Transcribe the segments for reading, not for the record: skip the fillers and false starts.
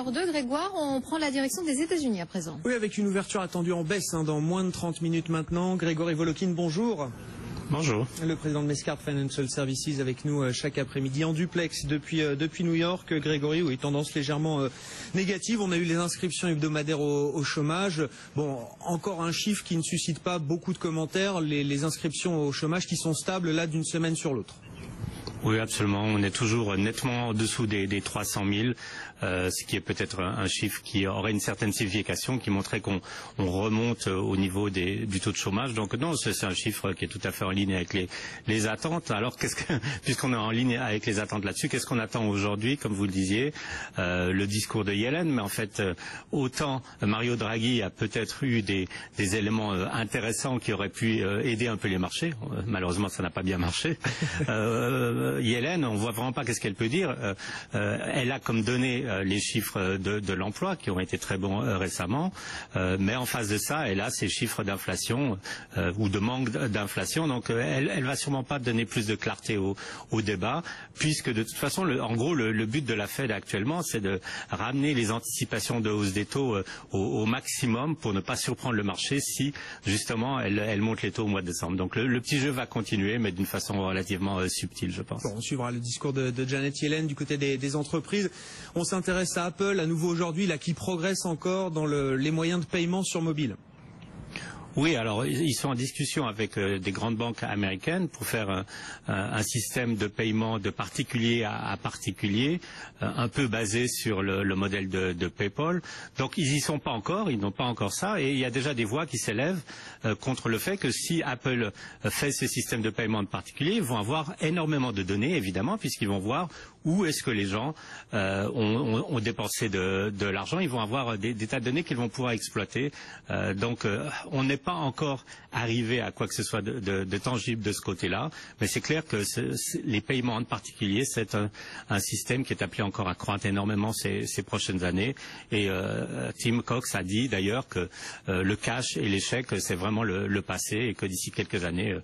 8h02, Grégoire, on prend la direction des États-Unis à présent. Oui, avec une ouverture attendue en baisse dans moins de 30 minutes maintenant. Grégory Volokhin, bonjour. Bonjour. Le président de Mescard Financial Services avec nous chaque après-midi en duplex depuis New York. Grégory, oui, tendance légèrement négative. On a eu les inscriptions hebdomadaires au chômage. Bon, encore un chiffre qui ne suscite pas beaucoup de commentaires. Les inscriptions au chômage qui sont stables là d'une semaine sur l'autre. Oui, absolument. On est toujours nettement en dessous des 300 000, ce qui est peut-être un chiffre qui aurait une certaine signification, qui montrait qu'on remonte au niveau du taux de chômage. Donc non, c'est un chiffre qui est tout à fait en ligne avec les attentes. Alors, puisqu'on est en ligne avec les attentes là-dessus, qu'est-ce qu'on attend aujourd'hui, comme vous le disiez, le discours de Yellen, mais en fait, autant Mario Draghi a peut-être eu des éléments intéressants qui auraient pu aider un peu les marchés. Malheureusement, ça n'a pas bien marché. Yellen, on voit vraiment pas qu'est-ce qu'elle peut dire. Elle a comme donné les chiffres de l'emploi qui ont été très bons récemment, mais en face de ça, elle a ces chiffres d'inflation ou de manque d'inflation. Donc elle va sûrement pas donner plus de clarté au débat, puisque de toute façon, en gros, le but de la Fed actuellement, c'est de ramener les anticipations de hausse des taux au maximum pour ne pas surprendre le marché si justement elle monte les taux au mois de décembre. Donc le petit jeu va continuer, mais d'une façon relativement subtile, je pense. Bon, on suivra le discours de Janet Yellen du côté des entreprises. On s'intéresse à Apple à nouveau aujourd'hui, là, qui progresse encore dans les moyens de paiement sur mobile. Oui, alors ils sont en discussion avec des grandes banques américaines pour faire un système de paiement de particulier à particulier, un peu basé sur le modèle de PayPal. Donc ils y sont pas encore, ils n'ont pas encore ça, et il y a déjà des voix qui s'élèvent contre le fait que si Apple fait ce système de paiement de particulier, ils vont avoir énormément de données, évidemment, puisqu'ils vont voir où est-ce que les gens ont dépensé de l'argent. Ils vont avoir des tas de données qu'ils vont pouvoir exploiter. Donc on n'est pas encore arrivé à quoi que ce soit de tangible de ce côté-là, mais c'est clair que les paiements en particulier, c'est un système qui est appelé encore à croître énormément ces prochaines années. Et Tim Cox a dit d'ailleurs que le cash et les chèques, c'est vraiment le passé, et que d'ici quelques années,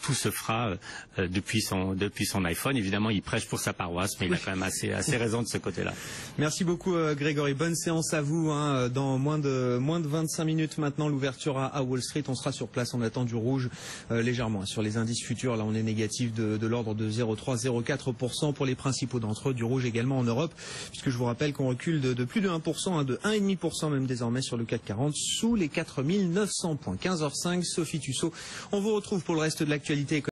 tout se fera depuis son iPhone. Évidemment, il prêche pour sa paroisse, mais il a quand même assez raison de ce côté-là. Merci beaucoup Grégory. Bonne séance à vous. Dans moins de 25 minutes maintenant, l'ouverture à Wall Street. On sera sur place. On attend du rouge légèrement sur les indices futurs. Là, on est négatif de l'ordre de 0,3-0,4% pour les principaux d'entre eux. Du rouge également en Europe, puisque je vous rappelle qu'on recule de plus de 1%, de 1,5% même désormais sur le CAC 40, sous les 4900 points. 15h05, Sophie Tussaud. On vous retrouve pour le reste de l'actualité.